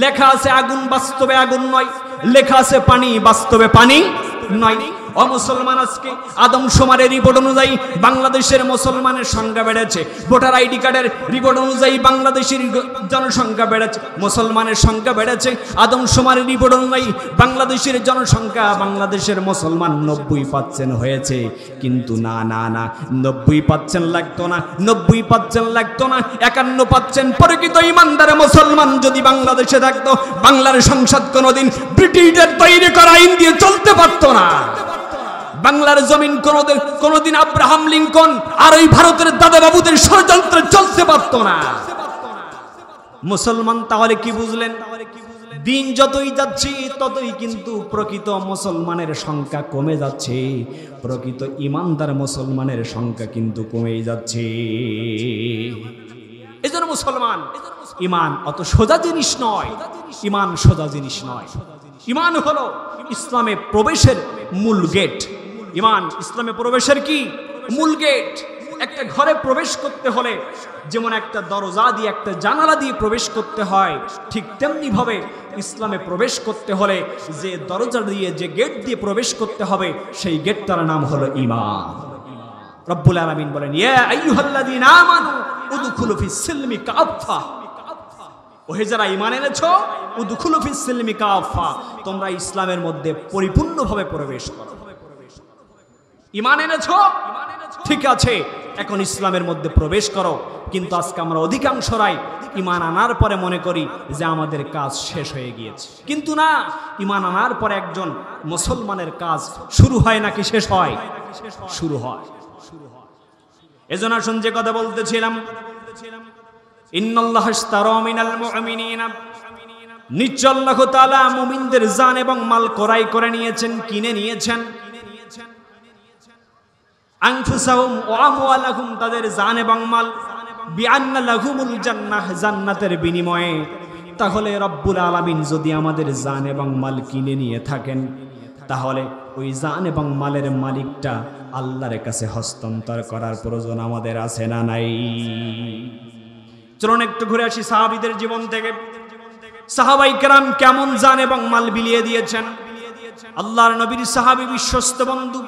লেখা আছে আগুন, বাস্তবে আগুন নয়। লেখা আছে পানি, বাস্তবে পানি নয়। অমুসলমান আজকে আদমশুমারের রিপোর্ট অনুযায়ী বাংলাদেশের মুসলমানের সংখ্যা বেড়েছে। ভোটার আইডি কার্ডের রিপোর্ট অনুযায়ী বাংলাদেশের জনসংখ্যা বেড়েছে, মুসলমানের সংখ্যা বেড়েছে। আদমশুমারের রিপোর্ট অনুযায়ী বাংলাদেশের জনসংখ্যা, বাংলাদেশের মুসলমান 90% হয়েছে। কিন্তু না না না, 90% লাগতো না, 90% লাগতো না, 51% প্রকৃত ইমানদার মুসলমান যদি বাংলাদেশে থাকতো, বাংলার সংসদ কোনোদিন ব্রিটিশদের তৈরি করা আইন দিয়ে চলতে পারতো না। বাংলার জমিন কোনোদিন আব্রাহাম লিঙ্কন আর ওই ভারতের দাদা বাবুদের ষড়যন্ত্রে চলতে পারত না। মুসলমান তাহলে কি বুঝলেন? দিন যতই যাচ্ছে ততই কিন্তু প্রকৃত মুসলমানের সংখ্যা কমে যাচ্ছে, প্রকৃত ইমানদার মুসলমানের সংখ্যা কিন্তু কমেই যাচ্ছে। এজন্য মুসলমান, ইমান অত সোজা জিনিস নয়। ইমান সোজা জিনিস নয়। ইমান হলো ইসলামে প্রবেশের মূল গেট। ইমান ইসলামে প্রবেশের কি মূল গেট। একটা ঘরে প্রবেশ করতে হলে যেমন একটা দরজা দিয়ে, একটা জানালা দিয়ে প্রবেশ করতে হয়, ঠিক তেমনি ভাবে ইসলামে প্রবেশ করতে হলে যে দরজা দিয়ে, যে গেট দিয়ে প্রবেশ করতে হবে, সেই গেটটার নাম হলো ঈমান। রব্বুল আলামিন বলেন, ইয়া আইয়ুহাল্লাযীনা আমানু উদখুলু ফিস সিলমি কাফা। ওহে যারা ঈমান এনেছো, উদখুলু ফিস সিলমি কাফা, তোমরা ইসলামের মধ্যে পরিপূর্ণভাবে প্রবেশ করো। ঈমান এনেছো, ঠিক আছে, এখন ইসলামের মধ্যে প্রবেশ করো। কিন্তু আজকে আমরা অধিকাংশরাই ঈমান আনার পরে মনে করি যে আমাদের কাজ শেষ হয়ে গিয়েছে, কিন্তু না, ঈমান আনার পরে একজন মুসলমানের কাজ শুরু হয় নাকি শেষ হয়? শুরু হয়। এজন্য আসুন যে কথা বলতেছিলাম, ইন্নাল্লাহা ইশতারা মিনাল মুমিনিনা, নিশ্চয় আল্লাহ তাআলা মুমিনদের জান এবং মাল ক্রয় করে নিয়েছেন, কিনে নিয়েছেন। আনফুসাহুম ওয়া আমওয়ালাহুম, তাদের জান এবং মাল, বিআন্না লাহুমুল জান্নাহ, জান্নাতের বিনিময়ে। তাহলে রব্বুল আলামিন যদি আমাদের জান এবং মাল কিনে নিয়ে থাকেন, তাহলে ওই জান এবং মালের মালিকটা আল্লাহর কাছে হস্তান্তর করার প্রয়োজন আমাদের আছে না নাই? চলুন একটু ঘুরে আসি সাহাবীদের জীবন থেকে। সাহাবাই কেরাম কেমন জান এবং মাল বিলিয়ে দিয়েছেন। আল্লাহর নবীর সাহাবী বিশ্বস্ত বন্ধু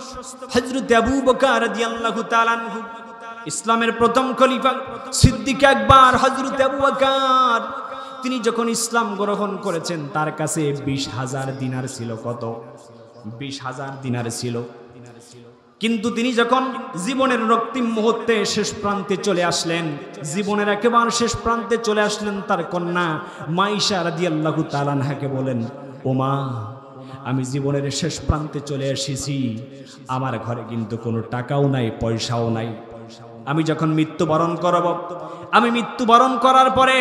হযরত আবু বকর রাদিয়াল্লাহু তাআলা আনহু, ইসলামের প্রথম খলিফা সিদ্দিক আকবর হযরত আবু বকর, তিনি যখন ইসলাম গ্রহণ করেছেন তার কাছে 20,000 দিনার ছিল। কত? 20,000 দিনার ছিল। কিন্তু তিনি যখন জীবনের রক্তিম মুহূর্তে শেষ প্রান্তে চলে আসলেন, জীবনের একেবারে শেষ প্রান্তে চলে আসলেন, তার কন্যা মাইশা রাদিয়াল্লাহু তাআলা আনহাকে বলেন, ও মা, আমি জীবনের শেষ প্রান্তে চলে এসেছি, আমার ঘরে কিন্তু কোনো টাকাও নাই, পয়সাও নাই। আমি যখন মৃত্যুবরণ করব, আমি মৃত্যুবরণ করার পরে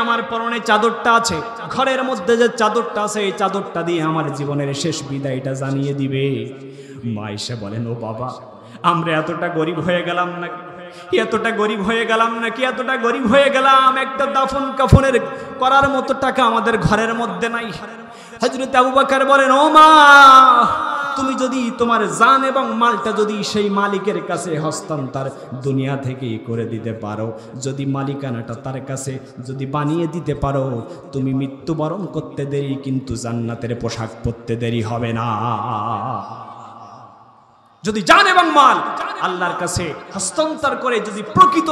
আমার পরনে চাদরটা আছে, ঘরের মধ্যে যে চাদরটা আছে, এই চাদরটা দিয়ে আমার জীবনের শেষ বিদায়টা জানিয়ে দিবে। মাইশা বলেন, ও বাবা, আমরা এতটা গরিব হয়ে গেলাম নাকি, এতটা গরিব হয়ে গেলাম নাকি, এতটা গরিব হয়ে গেলাম, একটা দাফন কাফনের করার মতো টাকা আমাদের ঘরের মধ্যে নাই। হযরত আবু বকর বলেন, ও মা, তুমি যদি তোমার জান এবং মালটা যদি সেই মালিকের কাছে হস্তান্তর দুনিয়া থেকেই করে দিতে পারো, যদি মালিকানাটা তার কাছে যদি বানিয়ে দিতে পারো, তুমি মৃত্যুবরণ করতে দেরি, কিন্তু জান্নাতের পোশাক পরতে দেরি হবে না। যদি জান এবং মাল আল্লাহর কাছে হস্তান্তর করে যদি প্রকৃত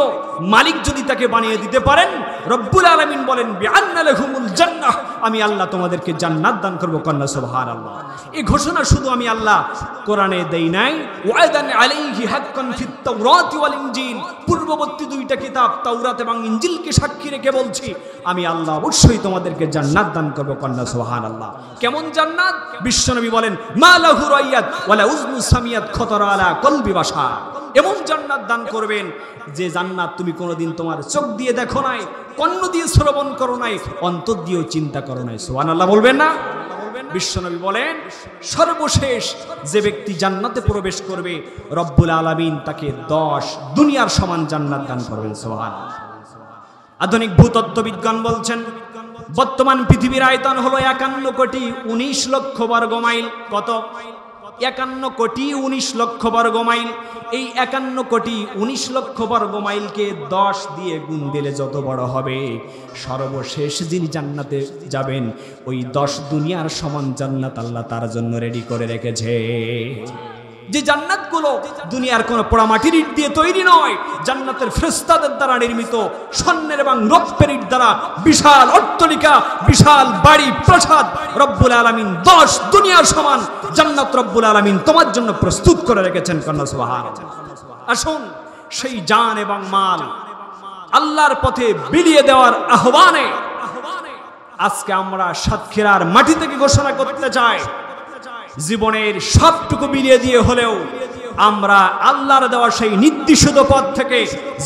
মালিক যদি তাকে বানিয়ে দিতে পারেন, রব্বুল আলামিন বলেন, বিআন্না লাহুমুল জান্নাহ, আমি আল্লাহ তোমাদেরকে জান্নাত দান করব। কন্যা সুবহানাল্লাহ। এই ঘোষণা শুধু আমি আল্লাহ কোরআনে দেই নাই, ওয়াদান আলাইহি হাক্কান ফিত তাওরাত ওয়াল ইনজিল, পূর্ববর্তী দুইটা কিতাব তাওরাত এবং ইনজিলকে সাক্ষী রেখে বলছি, আমি আল্লাহ অবশ্যই তোমাদেরকে জান্নাত দান করব। কন্যা সুবহানাল্লাহ। কেমন জান্নাত? বিশ্বনবী বলেন, মা লাহু রাইয়াত ওয়ালা উযনু সামিয়াত খতরা আলা কলবি বাশার, এমন জান্নাত দান করবেন যে জান্নাত তুমি কোনোদিন তোমার চোখ দিয়ে দেখো নাই, কর্ণ দিয়ে শ্রবণ করো নাই, অন্তর দিয়েও চিন্তা করো নাই। সুবহানাল্লাহ বলবেন না? বিশ্বনবী বলেন, সর্বশেষ যে ব্যক্তি জান্নাতে প্রবেশ করবে, রব্বুল আলামিন তাকে 10 দুনিয়ার সমান জান্নাত দান করবেন। সুবহানাল্লাহ। আধুনিক ভূতত্ত্ব বিজ্ঞান বলছেন, বর্তমান পৃথিবীর আয়তন হলো 51 কোটি 19 লক্ষ বর্গ মাইল। কত? 51 কোটি 19 লক্ষ বর্গ মাইল। এই 51 কোটি 19 লক্ষ বর্গ মাইলকে 10 দিয়ে গুণ দিলে যত বড় হবে, সর্বশেষ যিনি জান্নাতে যাবেন, ওই 10 দুনিয়ার সমান জান্নাত আল্লাহ তার জন্য রেডি করে রেখেছে। যে জান্নাতগুলো দুনিয়ার কোনো পোড়ামাটির ইট দিয়ে তৈরি নয়, জান্নাতের ফেরেশতাদের দ্বারা নির্মিত, স্বর্ণের এবং রৌপ্যের ইট দ্বারা বিশাল অট্টালিকা, বিশাল বাড়ি, প্রাসাদ রব্বুল আলামিন 10 দুনিয়ার সমান জান্নাত রব্বুল আলামিন তোমার জন্য প্রস্তুত করে রেখেছেন। কন্যা সুবহানাল্লাহ। আসুন সেই জান এবং মাল আল্লাহর পথে বিলিয়ে দেওয়ার আহ্বানে আজকে আমরা সাতক্ষীরার মাটি থেকে ঘোষণা করতে চাই, জীবনের সবটুকু বিলিয়ে দিয়ে হলেও আমরা আল্লাহর দেওয়া সেই নির্দিষ্ট পথ থেকে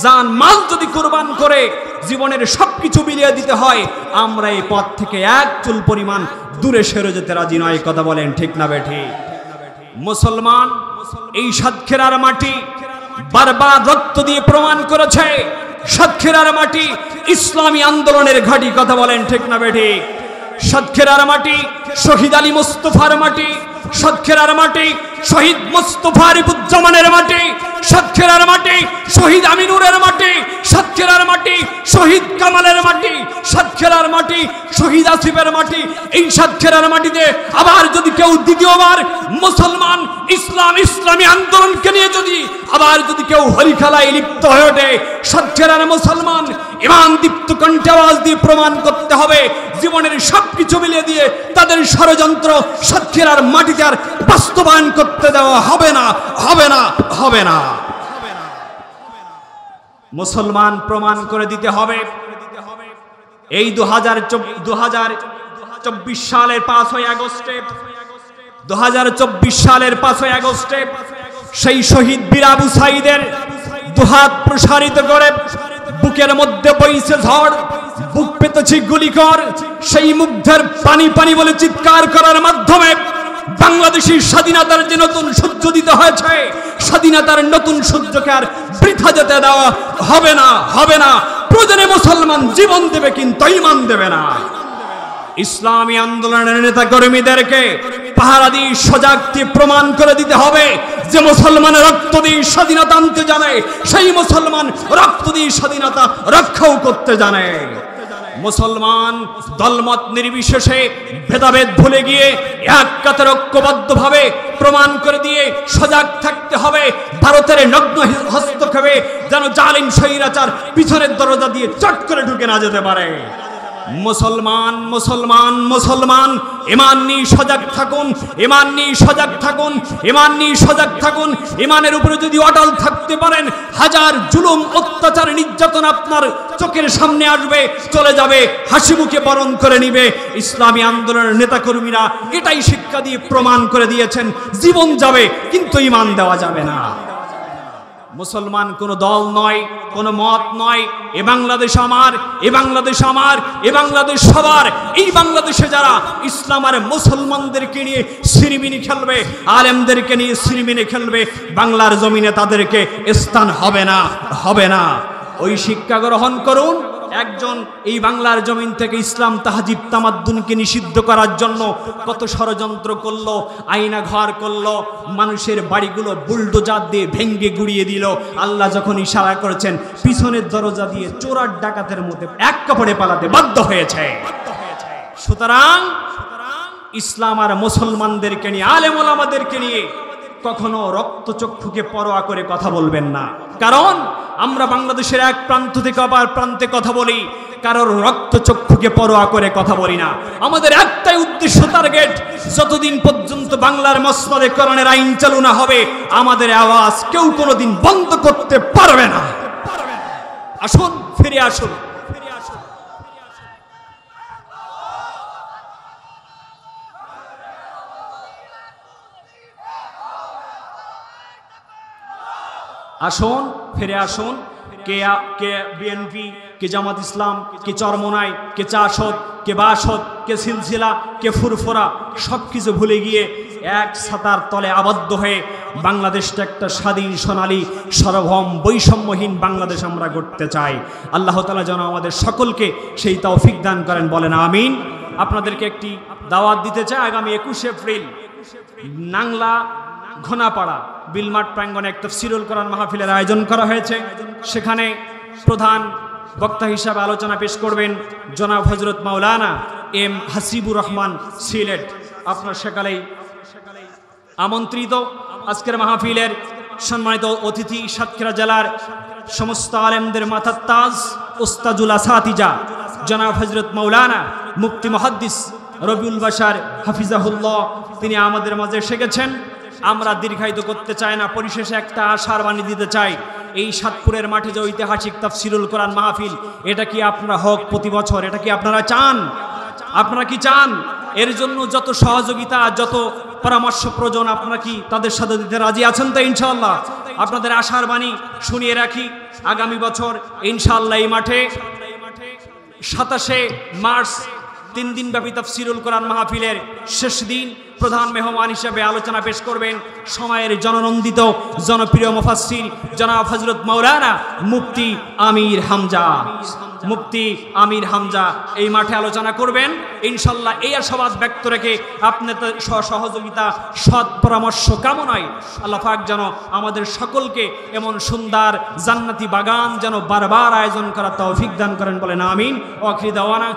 জান মাল যদি কুরবান করে জীবনের সবকিছু বিলিয়ে দিতে হয়, আমরা এই পথ থেকে এক চুল পরিমাণ দূরে সরে যেতে রাজি নয়। কথা বলেন ঠিক না বেঠিক? মুসলমান এই সাতক্ষীরার মাটি বারবার রক্ত দিয়ে প্রমাণ করেছে, সাতক্ষীরার মাটি ইসলামী আন্দোলনের ঘাঁটি। কথা বলেন ঠিক না বেঠিক? সাতক্ষীরার মাটি শহীদ আলী মুস্তফার মাটি, সাতক্ষীরার মাটি শহীদ মুস্তফা রিপুজ্জামানের মাটি, সাতক্ষীরার মাটি শহীদ আমিনুরের মাটি, সাতক্ষীরার মাটি শহীদ কামালের মাটি, সাতক্ষীরার মাটি শহীদ আসিফের মাটি। এই সাতক্ষীরার মাটিতে আবার যদি কেউ দ্বিতীয়বার মুসলমান ইসলামী আন্দোলনকে নিয়ে আবার যদি কেউ হরিখেলায় লিপ্ত হয়ে ওঠে, সাতক্ষীরার মুসলমান ইমান দীপ্ত কণ্ঠে আওয়াজ দিয়ে প্রমাণ করতে হবে, জীবনের সবকিছু মিলিয়ে দিয়ে তাদের ষড়যন্ত্র সাতক্ষীরার মাটিতে আর বাস্তবায়ন করতে দেওয়া হবে না, হবে না, হবে না। মুসলমান প্রমাণ করে দিতে হবে। এই 2024 সালের 5ই আগস্টে 2024 সালের 5ই আগস্টে সেই শহীদ বীর আবু সাঈদের দুহাত প্রসারিত করে বুকের মধ্যে বইছে ঝড়, বুক পেতেছি গুলিকর, সেই মুগ্ধের পানি পানি বলে চিৎকার করার মাধ্যমে বাংলাদেশের স্বাধীনতার যে নতুন সূর্য দিতে হয়েছে, স্বাধীনতার নতুন সূর্যকে আর বৃথা যেতে দেওয়া হবে না, হবে না। প্রয়োজনে মুসলমান জীবন দেবে, কিন্তু ঈমান দেবে না। ইসলামী আন্দোলনের নেতা কর্মীদেরকে পাহারা দিয়ে সজাগ দিয়ে প্রমাণ করে দিতে হবে যে মুসলমান রক্ত দিয়ে স্বাধীনতা আনতে জানে, সেই মুসলমান রক্ত দিয়ে স্বাধীনতা রক্ষাও করতে জানে। মুসলমান দলমত নির্বিশেষে ভেদাভেদ ভুলে গিয়ে এক কাতার ঐক্যবদ্ধভাবে প্রমাণ করে দিয়ে সজাগ থাকতে হবে। ভারতের নগ্ন হস্তক্ষেপে যেন জালিম স্বৈরাচার পিছনের দরজা দিয়ে চট করে ঢুকে না যেতে পারে। মুসলমান মুসলমান মুসলমান ঈমান নিয়ে সজাগ থাকুন, ঈমান নিয়ে সজাগ থাকুন, ঈমান নিয়ে সজাগ থাকুন। ঈমানের উপরে যদি অটল থাকতে পারেন, হাজার জুলুম অত্যাচার নির্যাতন আপনার চোখের সামনে আসবে, চলে যাবে, হাসি মুখে বরণ করে নিবে। ইসলামী আন্দোলনের নেতাকর্মীরা এটাই শিক্ষা দিয়ে প্রমাণ করে দিয়েছেন, জীবন যাবে কিন্তু ঈমান দেওয়া যাবে না। মুসলমান কোনো দল নয়, কোনো মত নয়। এ বাংলাদেশ আমার, এ বাংলাদেশ আমার, এ বাংলাদেশ সবার। এই বাংলাদেশে যারা ইসলাম আর মুসলমানদেরকে নিয়ে সিরিমিনি খেলবে, আলেমদেরকে নিয়ে সিরিমিনি খেলবে, বাংলার জমিনে তাদেরকে স্থান হবে না, হবে না। ওই শিক্ষা গ্রহণ করুন। একজন এই বাংলার জমিন থেকে ইসলাম তাহজিব তামাদ্দুনকে নিষিদ্ধ করার জন্য কত ষড়যন্ত্র করলো, আয়না ঘর করলো, মানুষের বাড়িগুলো বুলডোজার দিয়ে ভেঙ্গে গুড়িয়ে দিল। আল্লাহ যখন ইশারা করেছেন, পিছনের দরজা দিয়ে চোরার ডাকাতের মধ্যে এক কাপড়ে পালাতে বাধ্য হয়েছে। সুতরাং ইসলাম আর মুসলমানদেরকে নিয়ে, আলেম ওলামাদেরকে নিয়ে কখনো রক্তচক্ষুকে পরোয়া করে কথা বলবেন না। কারণ আমরা বাংলাদেশের এক প্রান্ত থেকে আবার প্রান্তে কথা বলি, কারোর রক্তচক্ষুকে পরোয়া করে কথা বলি না। আমাদের একটাই উদ্দেশ্য, টার্গেট, যতদিন পর্যন্ত বাংলার মসনদে কোরআনের আইন চালু না হবে, আমাদের আওয়াজ কেউ কোনোদিন বন্ধ করতে পারবে না। আসুন, ফিরে আসুন। আসুন, ফিরে আসুন। কে বিএনপি, কে জামাত ইসলাম, কে চরমোনাই, কে চাষদ, কে বাসদ, কে সিলসিলা, কে ফুরফুরা, সব কিছু ভুলে গিয়ে এক ছাতার তলে আবদ্ধ হয়ে বাংলাদেশটা একটা স্বাধীন সোনালী সার্বভৌম বৈষম্যহীন বাংলাদেশ আমরা গড়তে চাই। আল্লাহ তাআলা যেন আমাদের সকলকে সেই তৌফিক দান করেন, বলেন আমিন। আপনাদেরকে একটি দাওয়াত দিতে চাই। আগামী 21 এপ্রিল নাংলা ঘোনাপাড়া বিলমাঠ প্রাঙ্গণে এক তাফসীরুল কোরআন মাহফিলের আয়োজন করা হয়েছে। সেখানে প্রধান বক্তা হিসাবে আলোচনা পেশ করবেন জনাব হযরত মাওলানা এম হাসিবুর রহমান সিলেট। আপনার সেকালেই আমন্ত্রিত। আজকের মাহফিলের সম্মানিত অতিথি সাতক্ষীরা জেলার সমস্ত আলেমদের মাথার তাজ, উস্তাজুল আসাতিজা জনাব হযরত মাওলানা মুফতি মুহাদ্দিস রবিউল বাশার হাফিজাহুল্লাহ, তিনি আমাদের মাঝে এসে গেছেন। আমরা দীর্ঘায়িত করতে চাই না, পরিশেষে একটা আশার বাণী দিতে চাই। এই সাতপুরের মাঠে যে ঐতিহাসিক তাফসীরুল কোরআন মাহফিল, এটা কি আপনারা হোক প্রতি বছর? এটা কি আপনারা চান? আপনারা কি চান? এর জন্য যত সহযোগিতা, যত পরামর্শ প্রয়োজন, আপনারা কি তাদের সাথে দিতে রাজি আছেন তো? ইনশাআল্লাহ আপনাদের আশার বাণী শুনিয়ে রাখি। আগামী বছর ইনশাআল্লাহ এই মাঠে 27শে মার্চ 3 দিনব্যাপী তাফসীরুল কোরআন মাহফিলের শেষ দিন প্রধান মেহমান হিসেবে আলোচনা পেশ করবেন সময়ের জননন্দিত জনপ্রিয় মুফাসসির জনাব হযরত মাওলানা মুফতি আমির হামজা। মুফতি আমির হামজা এই মাঠে আলোচনা করবেন ইনশাআল্লাহ। এই আশাবাদ ব্যক্ত রেখে আপনাদের সহযোগিতা, সৎ পরামর্শ কামনায় আল্লাহ পাক যেন আমাদের সকলকে এমন সুন্দর জান্নাতি বাগান যেন বারবার আয়োজন করার তৌফিক দান করেন, বলেন আমিন। ওয়া আখিরু দাওয়ানা।